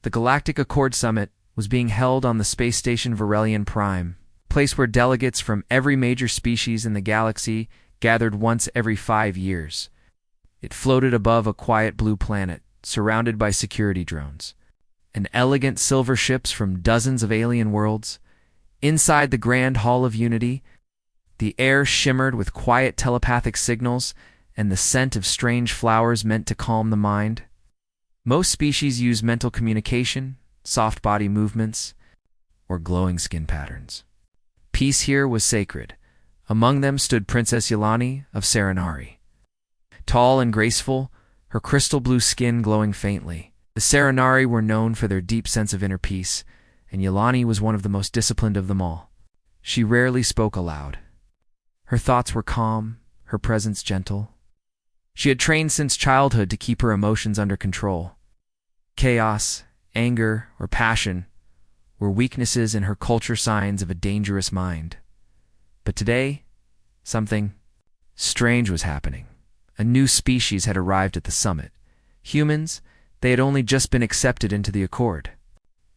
The Galactic Accord Summit was being held on the space station Varelian Prime, a place where delegates from every major species in the galaxy gathered once every 5 years. It floated above a quiet blue planet, surrounded by security drones and elegant silver ships from dozens of alien worlds. Inside the Grand Hall of Unity, the air shimmered with quiet telepathic signals and the scent of strange flowers meant to calm the mind. Most species use mental communication, soft body movements, or glowing skin patterns. Peace here was sacred. Among them stood Princess Yelani of Serenari. Tall and graceful, her crystal blue skin glowing faintly. The Serenari were known for their deep sense of inner peace, and Yelani was one of the most disciplined of them all. She rarely spoke aloud. Her thoughts were calm, her presence gentle. She had trained since childhood to keep her emotions under control. Chaos, anger, or passion were weaknesses in her culture, signs of a dangerous mind. But today, something strange was happening. A new species had arrived at the summit. Humans, they had only just been accepted into the Accord.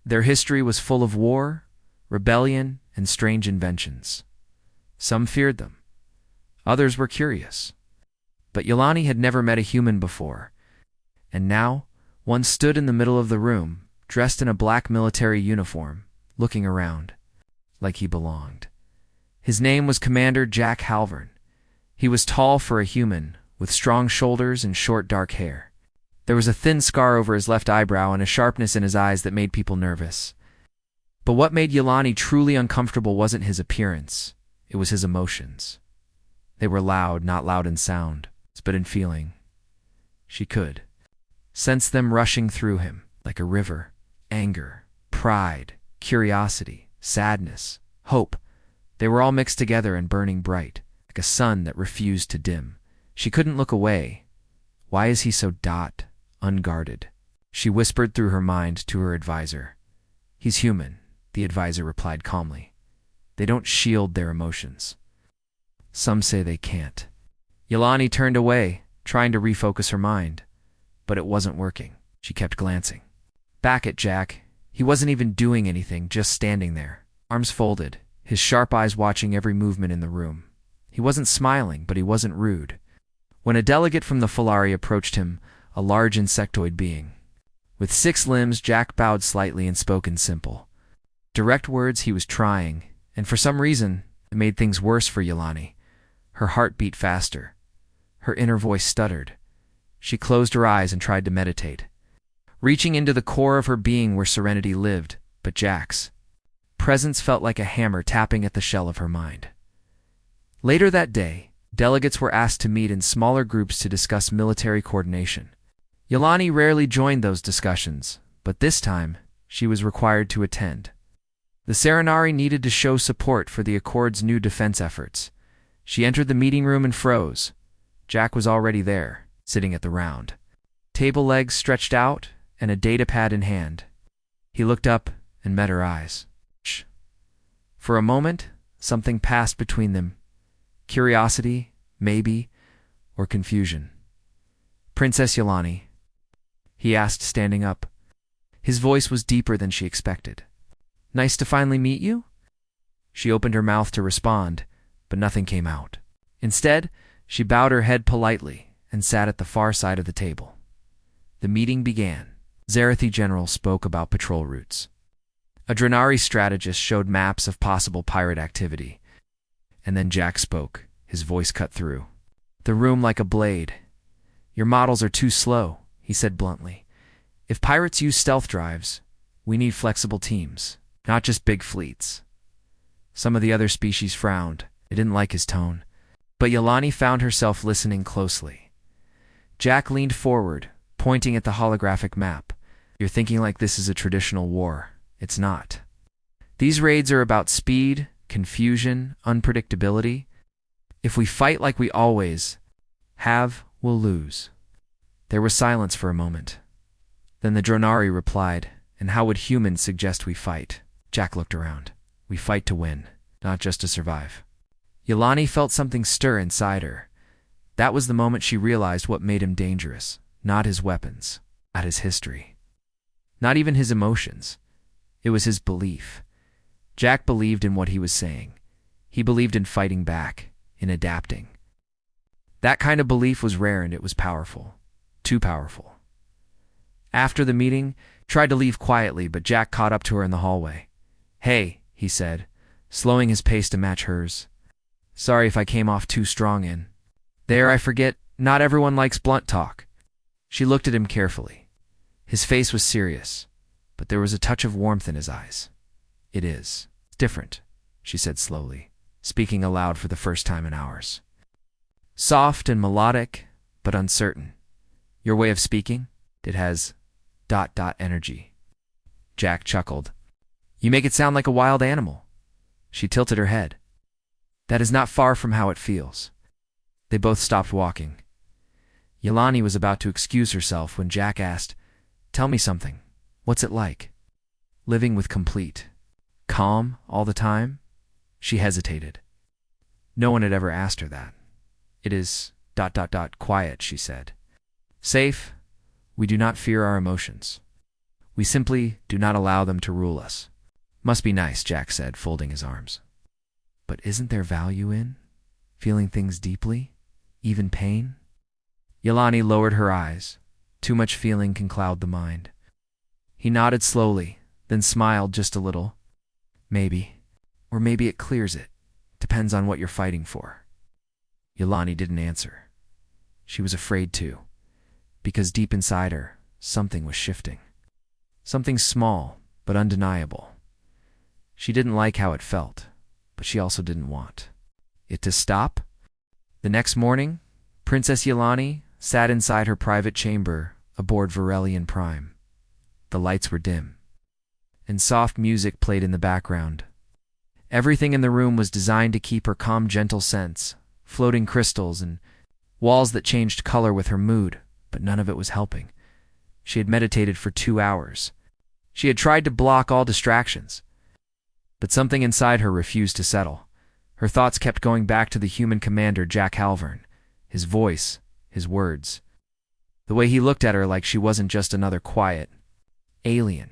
Their history was full of war, rebellion, and strange inventions. Some feared them. Others were curious. But Yelani had never met a human before. And now, one stood in the middle of the room, dressed in a black military uniform, looking around, like he belonged. His name was Commander Jack Halvern. He was tall for a human, with strong shoulders and short dark hair. There was a thin scar over his left eyebrow and a sharpness in his eyes that made people nervous. But what made Yelani truly uncomfortable wasn't his appearance, it was his emotions. They were loud, not loud in sound, but in feeling. She could sense them rushing through him, like a river. Anger, pride, curiosity, sadness, hope. They were all mixed together and burning bright, like a sun that refused to dim. She couldn't look away. Why is he so unguarded? She whispered through her mind to her advisor. He's human, the advisor replied calmly. They don't shield their emotions. Some say they can't. Yelani turned away, trying to refocus her mind. But it wasn't working. She kept glancing back at Jack. He wasn't even doing anything, just standing there, arms folded, his sharp eyes watching every movement in the room. He wasn't smiling, but he wasn't rude. When a delegate from the Falari approached him, a large insectoid being with 6 limbs, Jack bowed slightly and spoke in simple, direct words. He was trying, and for some reason, it made things worse for Yelani. Her heart beat faster. Her inner voice stuttered. She closed her eyes and tried to meditate, reaching into the core of her being where serenity lived, but Jack's presence felt like a hammer tapping at the shell of her mind. Later that day, delegates were asked to meet in smaller groups to discuss military coordination. Yelani rarely joined those discussions, but this time, she was required to attend. The Serenari needed to show support for the Accord's new defense efforts. She entered the meeting room and froze. Jack was already there, sitting at the round table, legs stretched out and a datapad in hand. He looked up and met her eyes. Shh. For a moment, something passed between them. Curiosity, maybe, or confusion. Princess Yelani, he asked, standing up. His voice was deeper than she expected. Nice to finally meet you? She opened her mouth to respond, but nothing came out. Instead, she bowed her head politely and sat at the far side of the table. The meeting began. Zarathi General spoke about patrol routes. A Drenari strategist showed maps of possible pirate activity. And then Jack spoke, his voice cut through the room like a blade. Your models are too slow, he said bluntly. If pirates use stealth drives, we need flexible teams, not just big fleets. Some of the other species frowned. They didn't like his tone. But Yelani found herself listening closely. Jack leaned forward, pointing at the holographic map. You're thinking like this is a traditional war. It's not. These raids are about speed, confusion, unpredictability. If we fight like we always have, we'll lose. There was silence for a moment. Then the Dronari replied, and how would humans suggest we fight? Jack looked around. We fight to win, not just to survive. Yelani felt something stir inside her. That was the moment she realized what made him dangerous, not his weapons, not his history. Not even his emotions. It was his belief. Jack believed in what he was saying. He believed in fighting back, in adapting. That kind of belief was rare and it was powerful. Too powerful. After the meeting, tried to leave quietly, but Jack caught up to her in the hallway. "Hey," he said, slowing his pace to match hers. "Sorry if I came off too strong in. There, I forget, not everyone likes blunt talk." She looked at him carefully. His face was serious, but there was a touch of warmth in his eyes. "It is different," she said slowly, speaking aloud for the first time in hours. "Soft and melodic, but uncertain. Your way of speaking, it has ... energy." Jack chuckled. "You make it sound like a wild animal." She tilted her head. "That is not far from how it feels." They both stopped walking. Yelani was about to excuse herself when Jack asked, "Tell me something. What's it like? Living with complete calm all the time?" She hesitated. No one had ever asked her that. "It is ... quiet," she said. "Safe. We do not fear our emotions. We simply do not allow them to rule us." "Must be nice," Jack said, folding his arms. "But isn't there value in feeling things deeply, even pain?" Yelani lowered her eyes. Too much feeling can cloud the mind. He nodded slowly, then smiled just a little. "Maybe. Or maybe it clears it. Depends on what you're fighting for." Yelani didn't answer. She was afraid to, because deep inside her, something was shifting. Something small, but undeniable. She didn't like how it felt, but she also didn't want it to stop. The next morning, Princess Yelani sat inside her private chamber aboard Verelian Prime. The lights were dim, and soft music played in the background. Everything in the room was designed to keep her calm, gentle sense, floating crystals and walls that changed color with her mood, but none of it was helping. She had meditated for 2 hours. She had tried to block all distractions, but something inside her refused to settle. Her thoughts kept going back to the human commander, Jack Halvern, his voice, his words. The way he looked at her like she wasn't just another quiet alien,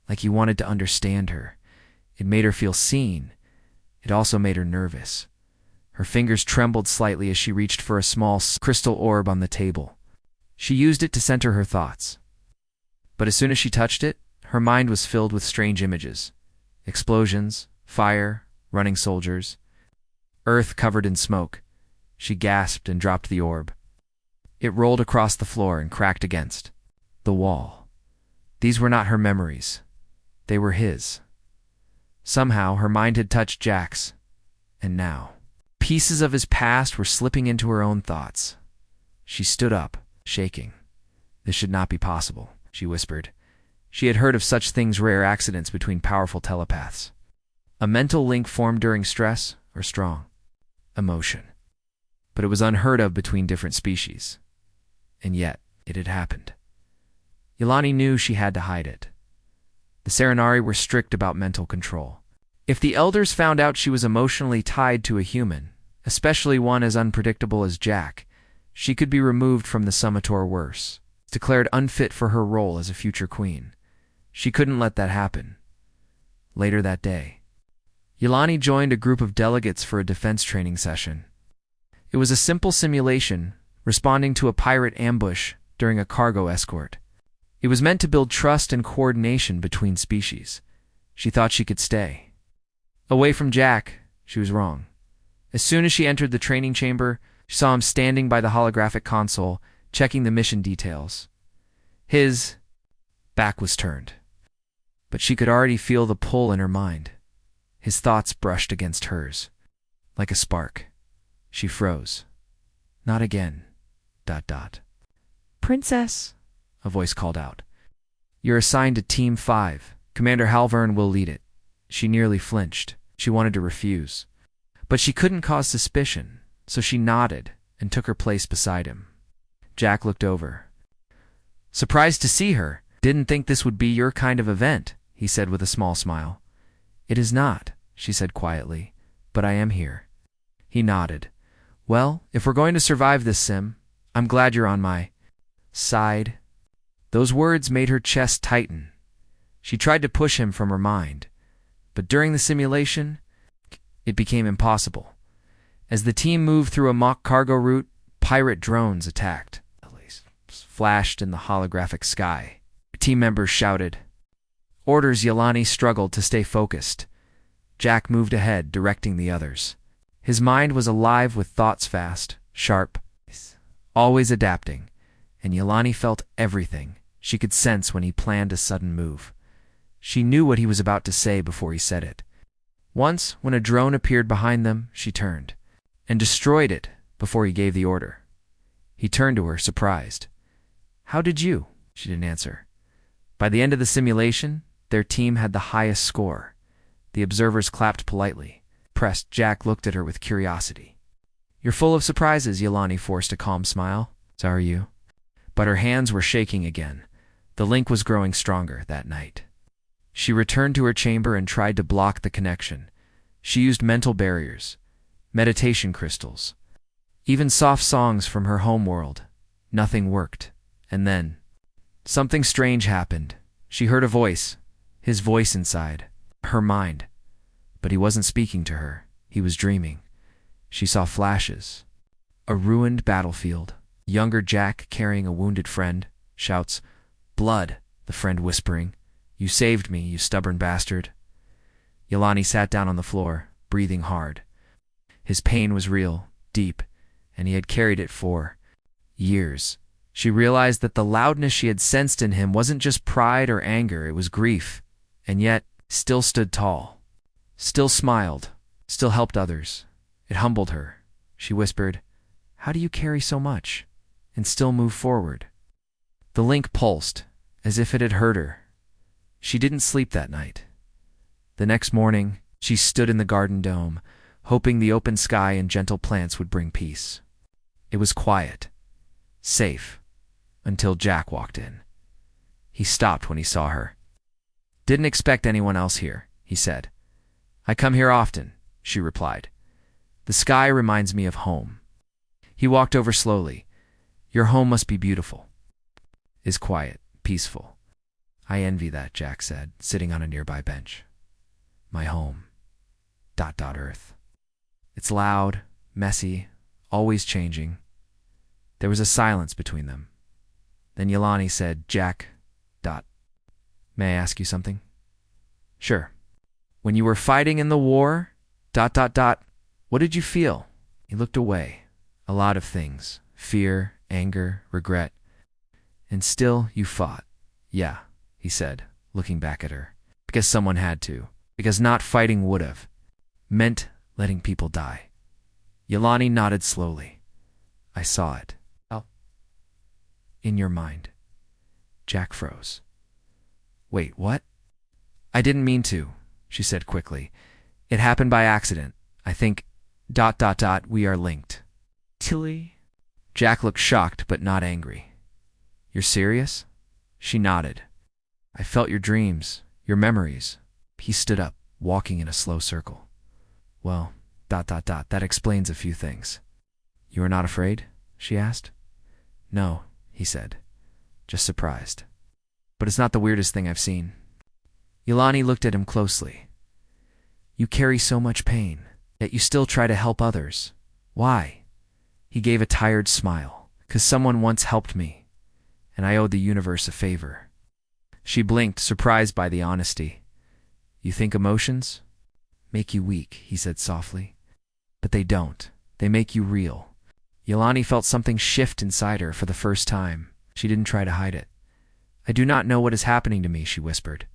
like he wanted to understand her. It made her feel seen. It also made her nervous. Her fingers trembled slightly as she reached for a small crystal orb on the table. She used it to center her thoughts. But as soon as she touched it, her mind was filled with strange images. Explosions, fire, running soldiers, earth covered in smoke. She gasped and dropped the orb. It rolled across the floor and cracked against the wall. These were not her memories. They were his. Somehow her mind had touched Jack's, and now pieces of his past were slipping into her own thoughts. She stood up, shaking. "This should not be possible," she whispered. She had heard of such things, rare accidents between powerful telepaths. A mental link formed during stress or strong emotion. But it was unheard of between different species. And yet, it had happened. Yelani knew she had to hide it. The Serenari were strict about mental control. If the elders found out she was emotionally tied to a human, especially one as unpredictable as Jack, she could be removed from the summit or worse, declared unfit for her role as a future queen. She couldn't let that happen. Later that day, Yelani joined a group of delegates for a defense training session. It was a simple simulation, responding to a pirate ambush during a cargo escort. It was meant to build trust and coordination between species. She thought she could stay away from Jack. She was wrong. As soon as she entered the training chamber, she saw him standing by the holographic console, checking the mission details. His back was turned, but she could already feel the pull in her mind. His thoughts brushed against hers. Like a spark. She froze. "Not again. ... Princess," a voice called out. "You're assigned to Team 5. Commander Halvern will lead it." She nearly flinched. She wanted to refuse. But she couldn't cause suspicion, so she nodded and took her place beside him. Jack looked over. "Surprised to see her. Didn't think this would be your kind of event," he said with a small smile. "It is not," she said quietly, "but I am here." He nodded. "Well, if we're going to survive this sim, I'm glad you're on my side." Those words made her chest tighten. She tried to push him from her mind, but during the simulation, it became impossible. As the team moved through a mock cargo route, pirate drones attacked. Flashed in the holographic sky. Team members shouted. Orders. Yolani struggled to stay focused. Jack moved ahead, directing the others. His mind was alive with thoughts fast, sharp, always adapting, and Yolani felt everything. She could sense when he planned a sudden move. She knew what he was about to say before he said it. Once, when a drone appeared behind them, she turned and destroyed it before he gave the order. He turned to her, surprised. How did you? She didn't answer. By the end of the simulation, their team had the highest score. The observers clapped politely. Pressed, Jack looked at her with curiosity. You're full of surprises, Yolani forced a calm smile. So are you? But her hands were shaking again. The link was growing stronger that night. She returned to her chamber and tried to block the connection. She used mental barriers, meditation crystals, even soft songs from her home world. Nothing worked. And then, something strange happened. She heard a voice, his voice inside, her mind. But he wasn't speaking to her. He was dreaming. She saw flashes. A ruined battlefield. Younger Jack carrying a wounded friend. Shouts, Blood, the friend whispering. You saved me, you stubborn bastard. Yolani sat down on the floor, breathing hard. His pain was real, deep, and he had carried it for years. She realized that the loudness she had sensed in him wasn't just pride or anger, it was grief, and yet still stood tall, still smiled, still helped others. It humbled her. She whispered, How do you carry so much and still move forward? The link pulsed, as if it had hurt her. She didn't sleep that night. The next morning, she stood in the garden dome, hoping the open sky and gentle plants would bring peace. It was quiet, safe, until Jack walked in. He stopped when he saw her. Didn't expect anyone else here, he said. I come here often, she replied. The sky reminds me of home. He walked over slowly. Your home must be beautiful. Is quiet, peaceful. I envy that, Jack said, sitting on a nearby bench. My home. ... Earth. It's loud, messy, always changing. There was a silence between them. Then Yolani said, Jack... ... May I ask you something? Sure. When you were fighting in the war... ... What did you feel? He looked away. A lot of things. Fear, anger, regret. And still you fought. Yeah, he said, looking back at her. Because someone had to. Because not fighting would have meant letting people die. Yolani nodded slowly. I saw it. Oh. In your mind. Jack froze. Wait, what? I didn't mean to, she said quickly. It happened by accident. I think... ... We are linked. Tilly? Jack looked shocked but not angry. You're serious? She nodded. I felt your dreams, your memories. He stood up, walking in a slow circle. Well, ... That explains a few things. You are not afraid? She asked. No, he said. Just surprised. But it's not the weirdest thing I've seen. Yolani looked at him closely. You carry so much pain, yet you still try to help others. Why? He gave a tired smile. 'Cause someone once helped me, and I owed the universe a favor. She blinked, surprised by the honesty. You think emotions make you weak, he said softly. But they don't. They make you real. Yolani felt something shift inside her for the first time. She didn't try to hide it. I do not know what is happening to me, she whispered.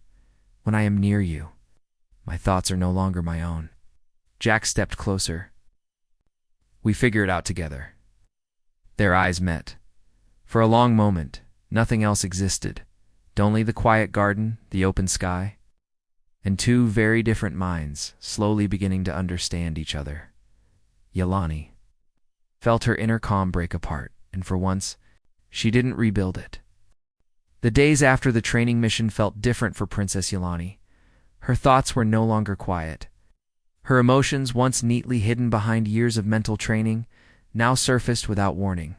When I am near you, my thoughts are no longer my own. Jack stepped closer. We figure it out together. Their eyes met. For a long moment, nothing else existed. Only the quiet garden, the open sky, and two very different minds slowly beginning to understand each other. Yolani felt her inner calm break apart, and for once, she didn't rebuild it. The days after the training mission felt different for Princess Yolani. Her thoughts were no longer quiet. Her emotions, once neatly hidden behind years of mental training, now surfaced without warning.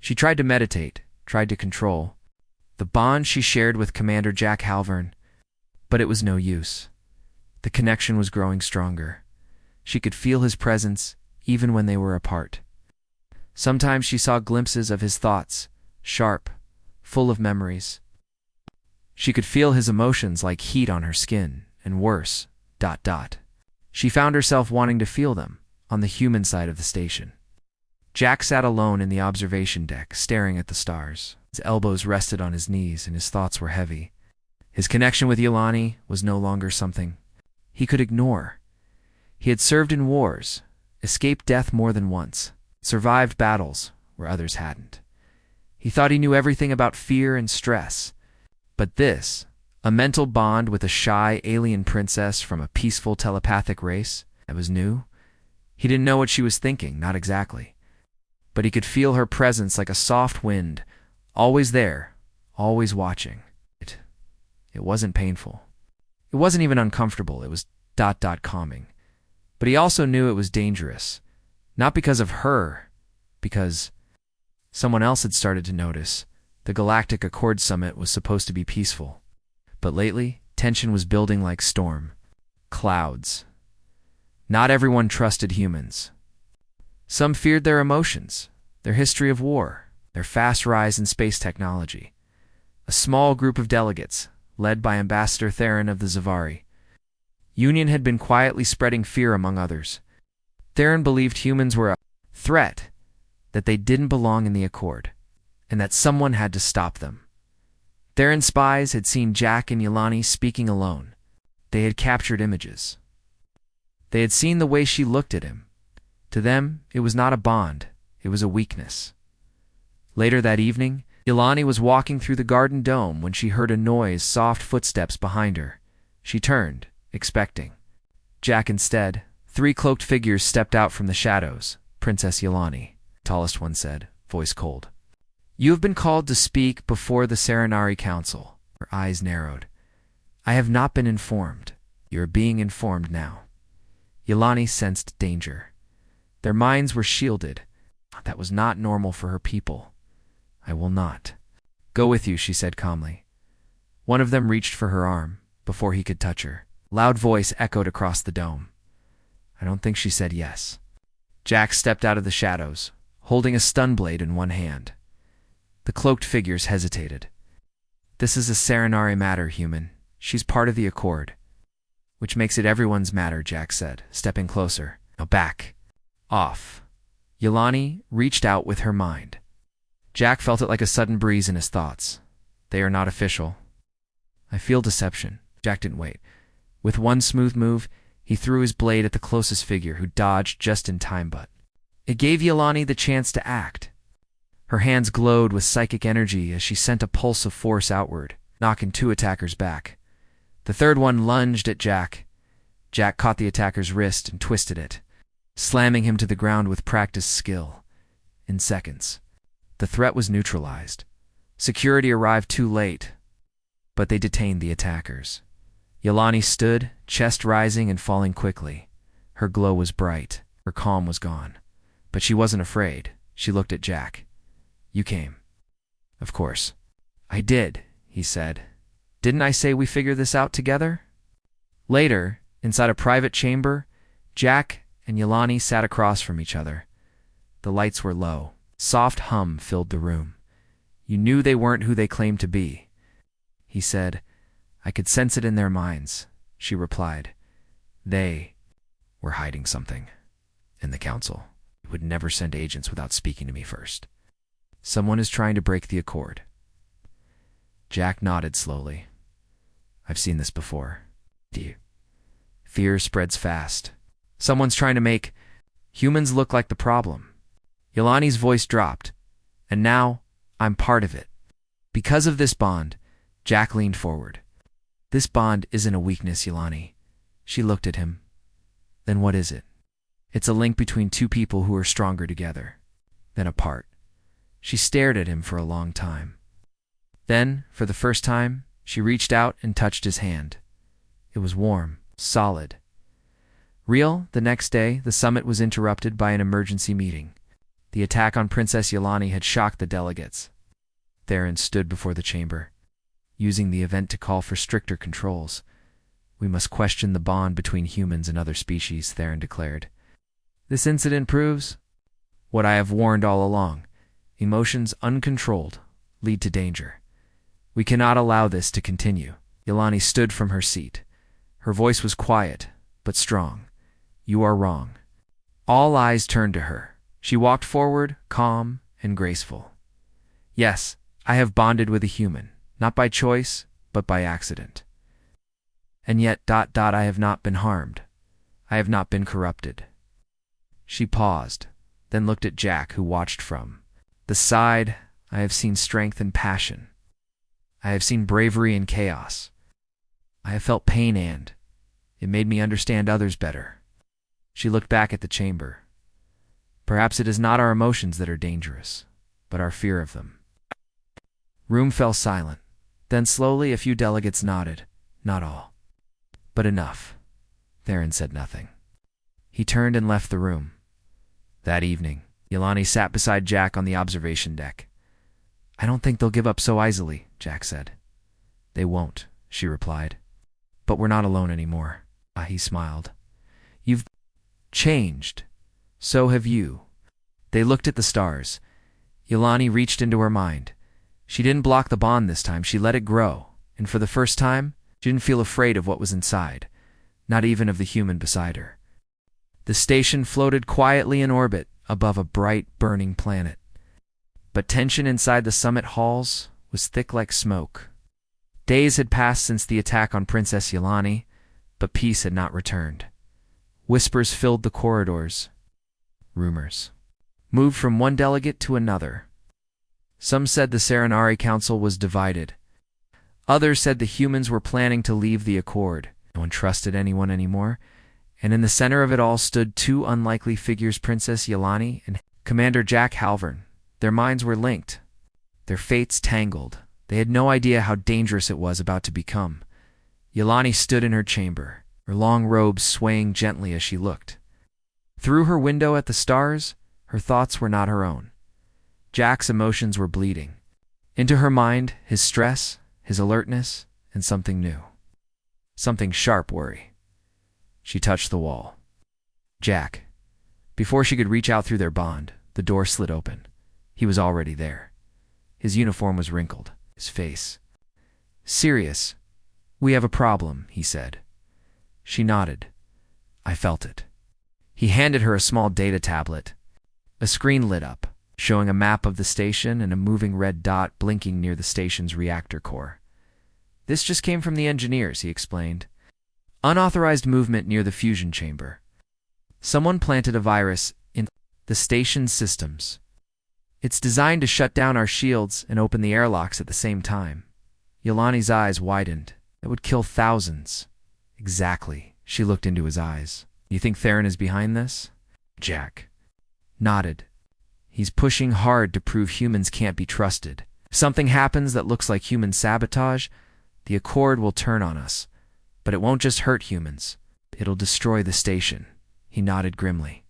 She tried to meditate, tried to control, the bond she shared with Commander Jack Halvern. But it was no use. The connection was growing stronger. She could feel his presence even when they were apart. Sometimes she saw glimpses of his thoughts, sharp, full of memories. She could feel his emotions like heat on her skin, and worse, ... She found herself wanting to feel them on the human side of the station. Jack sat alone in the observation deck, staring at the stars. His elbows rested on his knees, and his thoughts were heavy. His connection with Yolani was no longer something he could ignore. He had served in wars, escaped death more than once, survived battles where others hadn't. He thought he knew everything about fear and stress. But this, a mental bond with a shy alien princess from a peaceful telepathic race, that was new. He didn't know what she was thinking, not exactly. But he could feel her presence like a soft wind, always there, always watching. It wasn't painful. It wasn't even uncomfortable. It was ... calming. But he also knew it was dangerous. Not because of her, because someone else had started to notice. The Galactic Accord Summit was supposed to be peaceful. But lately, tension was building like storm clouds. Not everyone trusted humans. Some feared their emotions, their history of war, their fast rise in space technology. A small group of delegates, led by Ambassador Theron of the Zavari Union, had been quietly spreading fear among others. Theron believed humans were a threat, that they didn't belong in the Accord, and that someone had to stop them. Theron's spies had seen Jack and Yolani speaking alone. They had captured images. They had seen the way she looked at him. To them, it was not a bond, it was a weakness. Later that evening, Yolani was walking through the garden dome when she heard a noise, soft footsteps behind her. She turned, expecting Jack. Instead, 3 cloaked figures stepped out from the shadows. Princess Yolani, tallest one said, voice cold. You have been called to speak before the Serenari Council. Her eyes narrowed. I have not been informed. You are being informed now. Yolani sensed danger. Their minds were shielded. That was not normal for her people. I will not go with you, she said calmly. One of them reached for her arm before he could touch her. Loud voice echoed across the dome. I don't think she said yes. Jack stepped out of the shadows, holding a stun blade in one hand. The cloaked figures hesitated. This is a Serenari matter, human. She's part of the Accord. Which makes it everyone's matter, Jack said, stepping closer. Now back. Off. Yolani reached out with her mind. Jack felt it like a sudden breeze in his thoughts. They are not official. I feel deception. Jack didn't wait. With one smooth move, he threw his blade at the closest figure, who dodged just in time, but it gave Yolani the chance to act. Her hands glowed with psychic energy as she sent a pulse of force outward, knocking 2 attackers back. The third one lunged at Jack. Jack caught the attacker's wrist and twisted it, slamming him to the ground with practiced skill. In seconds, the threat was neutralized. Security arrived too late, but they detained the attackers. Yolani stood, chest rising and falling quickly. Her glow was bright. Her calm was gone. But she wasn't afraid. She looked at Jack. You came. Of course. I did, he said. Didn't I say we figure this out together? Later, inside a private chamber, Jack and Yolani sat across from each other. The lights were low. Soft hum filled the room. You knew they weren't who they claimed to be. He said, I could sense it in their minds. She replied, they were hiding something. And the council would never send agents without speaking to me first. Someone is trying to break the Accord. Jack nodded slowly. I've seen this before. Fear spreads fast. Someone's trying to make humans look like the problem. Yolani's voice dropped. And now, I'm part of it. Because of this bond, Jack leaned forward. This bond isn't a weakness, Yolani. She looked at him. Then what is it? It's a link between 2 people who are stronger together than apart. She stared at him for a long time. Then, for the first time, she reached out and touched his hand. It was warm, solid. Real, the next day, the summit was interrupted by an emergency meeting. The attack on Princess Yolani had shocked the delegates. Theron stood before the chamber, using the event to call for stricter controls. We must question the bond between humans and other species, Theron declared. This incident proves what I have warned all along. Emotions uncontrolled lead to danger. We cannot allow this to continue. Yolani stood from her seat. Her voice was quiet, but strong. You are wrong. All eyes turned to her. She walked forward, calm and graceful. Yes, I have bonded with a human, not by choice, but by accident. And yet, I have not been harmed. I have not been corrupted. She paused, then looked at Jack, who watched from the side. I have seen strength and passion. I have seen bravery and chaos. I have felt pain, and it made me understand others better. She looked back at the chamber. Perhaps it is not our emotions that are dangerous, but our fear of them. Room fell silent. Then slowly a few delegates nodded. Not all. But enough. Theron said nothing. He turned and left the room. That evening, Yolani sat beside Jack on the observation deck. I don't think they'll give up so easily, Jack said. They won't, she replied. But we're not alone anymore. He smiled. You've changed. So have you. They looked at the stars. Yolani reached into her mind. She didn't block the bond this time. She let it grow. And for the first time, she didn't feel afraid of what was inside, not even of the human beside her. The station floated quietly in orbit above a bright, burning planet. But tension inside the summit halls was thick like smoke. Days had passed since the attack on Princess Yolani, but peace had not returned. Whispers filled the corridors. Rumors moved from one delegate to another. Some said the Serenari Council was divided. Others said the humans were planning to leave the Accord. No one trusted anyone anymore, and in the center of it all stood two unlikely figures, Princess Yolani and Commander Jack Halvern. Their minds were linked, their fates tangled. They had no idea how dangerous it was about to become. Yolani stood in her chamber, her long robes swaying gently as she looked. Through her window at the stars, her thoughts were not her own. Jack's emotions were bleeding. Into her mind, his stress, his alertness, and something new. Something sharp worry. She touched the wall. Jack. Before she could reach out through their bond, the door slid open. He was already there. His uniform was wrinkled, his face serious. We have a problem, he said. She nodded. I felt it. He handed her a small data tablet. A screen lit up, showing a map of the station and a moving red dot blinking near the station's reactor core. This just came from the engineers, he explained. Unauthorized movement near the fusion chamber. Someone planted a virus in the station's systems. It's designed to shut down our shields and open the airlocks at the same time. Yolani's eyes widened. It would kill thousands. Exactly. She looked into his eyes. You think Theron is behind this? Jack nodded. He's pushing hard to prove humans can't be trusted. If something happens that looks like human sabotage, the Accord will turn on us. But it won't just hurt humans. It'll destroy the station. He nodded grimly.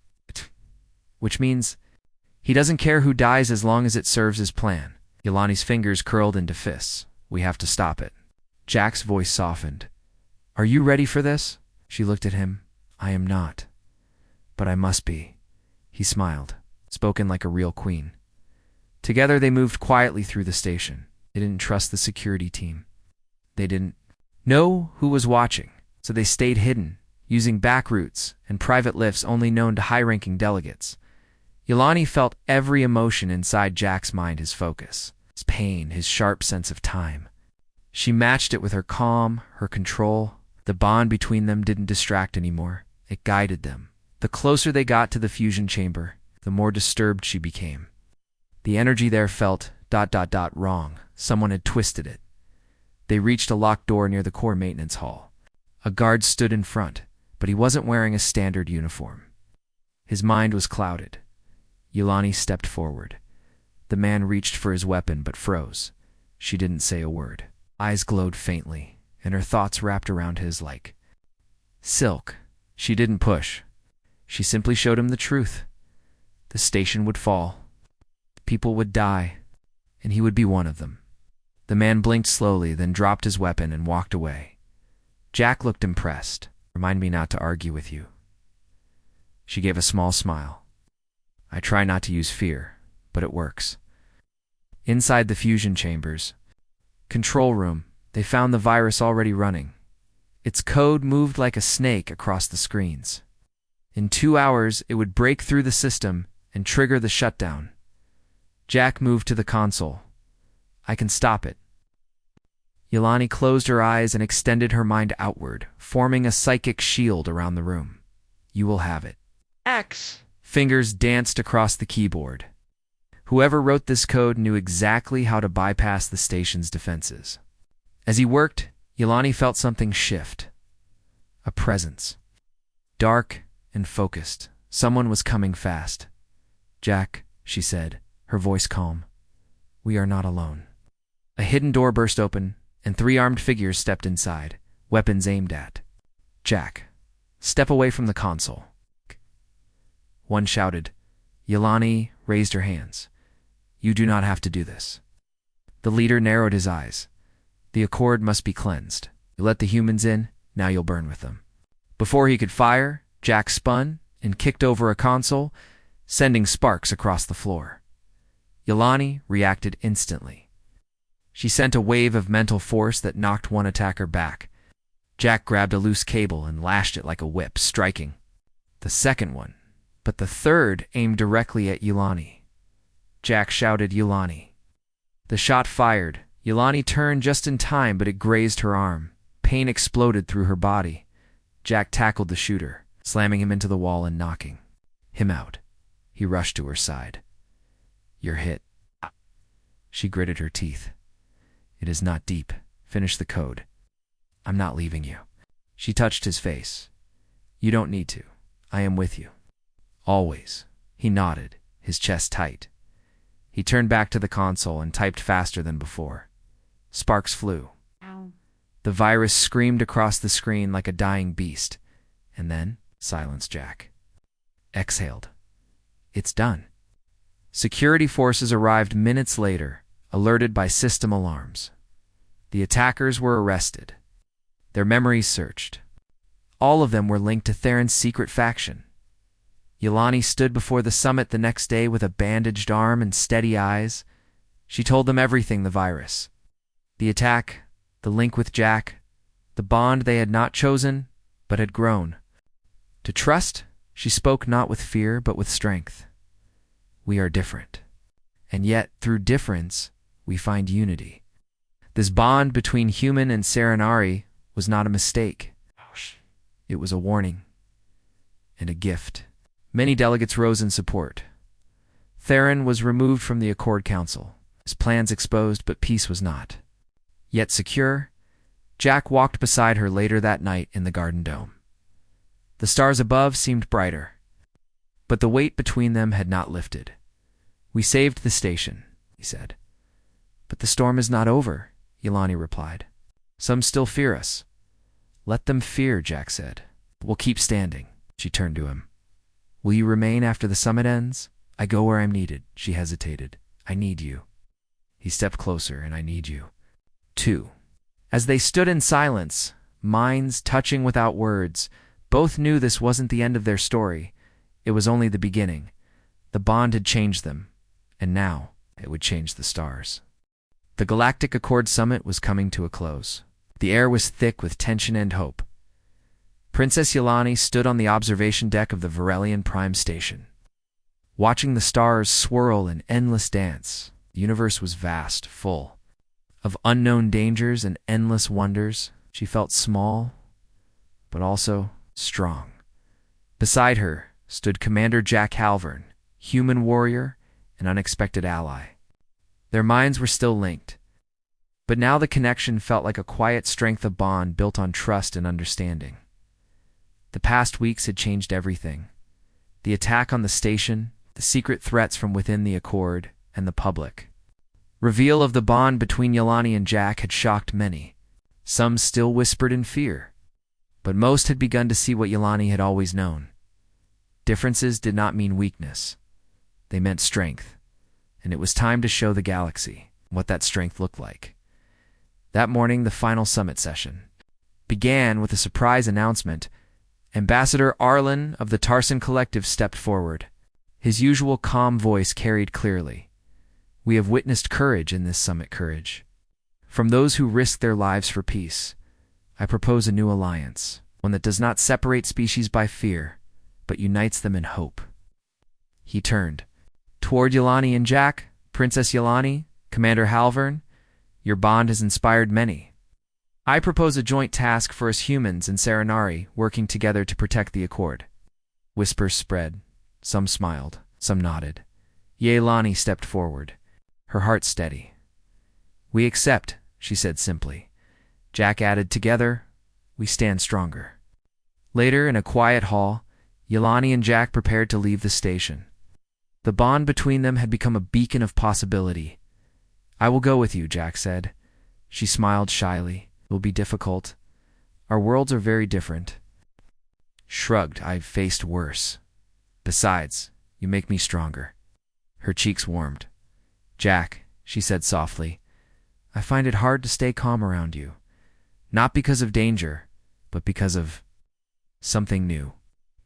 Which means he doesn't care who dies as long as it serves his plan. Yolani's fingers curled into fists. We have to stop it. Jack's voice softened. Are you ready for this? She looked at him. I am not. But I must be. He smiled, spoken like a real queen. Together they moved quietly through the station. They didn't trust the security team. They didn't know who was watching, so they stayed hidden, using back routes and private lifts only known to high-ranking delegates. Yolani felt every emotion inside Jack's mind, his focus, his pain, his sharp sense of time. She matched it with her calm, her control. The bond between them didn't distract anymore. It guided them. The closer they got to the fusion chamber, the more disturbed she became. The energy there felt ... wrong. Someone had twisted it. They reached a locked door near the core maintenance hall. A guard stood in front, but he wasn't wearing a standard uniform. His mind was clouded. Yolani stepped forward. The man reached for his weapon but froze. She didn't say a word. Eyes glowed faintly, and her thoughts wrapped around his like silk. She didn't push. She simply showed him the truth. The station would fall. People would die. and he would be one of them. The man blinked slowly, then dropped his weapon and walked away. Jack looked impressed. "Remind me not to argue with you." She gave a small smile. "I try not to use fear, but it works." Inside the fusion chambers, control room, they found the virus already running. Its code moved like a snake across the screens. In 2 hours, it would break through the system and trigger the shutdown. Jack moved to the console. "I can stop it." Yolani closed her eyes and extended her mind outward, forming a psychic shield around the room. "You will have it." X. Fingers danced across the keyboard. Whoever wrote this code knew exactly how to bypass the station's defenses. As he worked, Yolani felt something shift. A presence. Dark and focused. Someone was coming fast. "Jack," she said, her voice calm. "We are not alone." A hidden door burst open, and 3 armed figures stepped inside, weapons aimed at Jack. "Step away from the console." One shouted. Yolani raised her hands. "You do not have to do this." The leader narrowed his eyes. "The Accord must be cleansed. You let the humans in, now you'll burn with them." Before he could fire, Jack spun and kicked over a console, sending sparks across the floor. Yolani reacted instantly. She sent a wave of mental force that knocked one attacker back. Jack grabbed a loose cable and lashed it like a whip, striking. The second one, but the third aimed directly at Yolani. Jack shouted, "Yolani." The shot fired. Yolani turned just in time, but it grazed her arm. Pain exploded through her body. Jack tackled the shooter, slamming him into the wall and knocking him out. He rushed to her side. "You're hit." She gritted her teeth. "It is not deep. Finish the code." "I'm not leaving you." She touched his face. "You don't need to. I am with you. Always." He nodded, his chest tight. He turned back to the console and typed faster than before. Sparks flew. Ow. The virus screamed across the screen like a dying beast. And then, silence. Jack exhaled. "It's done." Security forces arrived minutes later, alerted by system alarms. The attackers were arrested. Their memories searched. All of them were linked to Theron's secret faction. Yolani stood before the summit the next day with a bandaged arm and steady eyes. She told them everything: the virus, the attack, the link with Jack, the bond they had not chosen, but had grown. To trust, she spoke not with fear, but with strength. "We are different. And yet, through difference, we find unity." This bond between human and Serenari was not a mistake. It was a warning and a gift. Many delegates rose in support. Theron was removed from the Accord Council, his plans exposed, but peace was not yet secure. Jack walked beside her later that night in the Garden Dome. The stars above seemed brighter, but the weight between them had not lifted. "We saved the station," he said. "But the storm is not over," Yolani replied. "Some still fear us." "Let them fear," Jack said. "We'll keep standing." She turned to him. "Will you remain after the summit ends?" "I go where I'm needed." She hesitated. "I need you." He stepped closer. "And I need you, too." As they stood in silence, minds touching without words, both knew this wasn't the end of their story. It was only the beginning. The bond had changed them, and now it would change the stars. The Galactic Accord Summit was coming to a close. The air was thick with tension and hope. Princess Yolani stood on the observation deck of the Verelian Prime Station. Watching the stars swirl in endless dance, the universe was vast, full of unknown dangers and endless wonders. She felt small, but also strong. Beside her stood Commander Jack Halvern, human warrior and unexpected ally. Their minds were still linked, but now the connection felt like a quiet strength of bond built on trust and understanding. The past weeks had changed everything. The attack on the station, the secret threats from within the Accord, and the public reveal of the bond between Yolani and Jack had shocked many. Some still whispered in fear, but most had begun to see what Yolani had always known. Differences did not mean weakness. They meant strength, and it was time to show the galaxy what that strength looked like. That morning, the final summit session began with a surprise announcement. Ambassador Arlen of the Tarson Collective stepped forward. His usual calm voice carried clearly. We have witnessed courage in this summit, courage. From those who risk their lives for peace, I propose a new alliance, one that does not separate species by fear, but unites them in hope. He turned toward Yelani and Jack. Princess Yelani, Commander Halvern, your bond has inspired many. I propose a joint task for us humans and Serenari working together to protect the Accord. Whispers spread. Some smiled, some nodded. Yelani stepped forward, her heart steady. We accept, she said simply. Jack added, together, we stand stronger. Later, in a quiet hall, Yelani and Jack prepared to leave the station. The bond between them had become a beacon of possibility. I will go with you, Jack said. She smiled shyly. It will be difficult. Our worlds are very different. Shrugged, I've faced worse. Besides, you make me stronger. Her cheeks warmed. Jack, she said softly, I find it hard to stay calm around you. Not because of danger, but because of something new.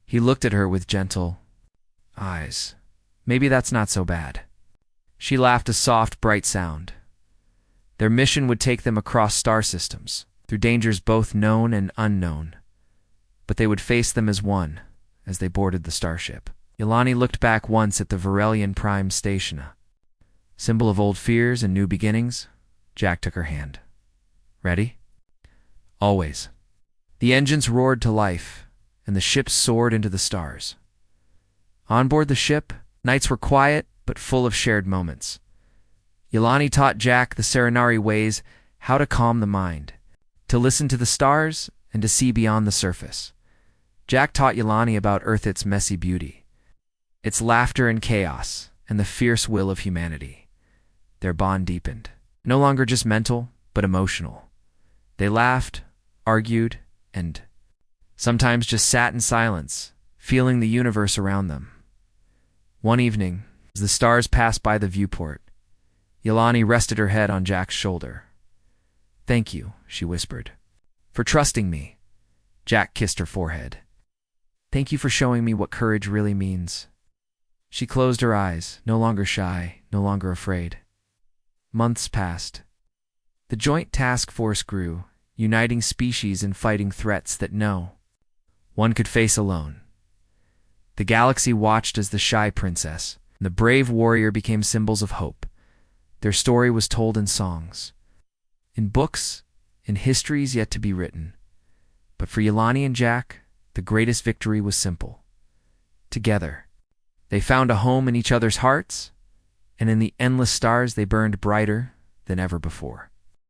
He looked at her with gentle eyes. Maybe that's not so bad. She laughed a soft, bright sound. Their mission would take them across star systems, through dangers both known and unknown. But they would face them as one, as they boarded the starship. Yelani looked back once at the Varelian Prime Station. Symbol of old fears and new beginnings. Jack took her hand. Ready? Always. The engines roared to life, and the ship soared into the stars. On board the ship, nights were quiet, but full of shared moments. Yelani taught Jack the Serenari ways, how to calm the mind, to listen to the stars, and to see beyond the surface. Jack taught Yelani about Earth's messy beauty, its laughter and chaos, and the fierce will of humanity. Their bond deepened, no longer just mental, but emotional. They laughed, argued, and sometimes just sat in silence, feeling the universe around them. One evening, as the stars passed by the viewport, Yelani rested her head on Jack's shoulder. Thank you, she whispered, for trusting me. Jack kissed her forehead. Thank you for showing me what courage really means. She closed her eyes, no longer shy, no longer afraid. Months passed. The joint task force grew, uniting species in fighting threats that no one could face alone. The galaxy watched as the shy princess and the brave warrior became symbols of hope. Their story was told in songs, in books, in histories yet to be written. But for Yelani and Jack, the greatest victory was simple. Together, they found a home in each other's hearts, and in the endless stars they burned brighter than ever before.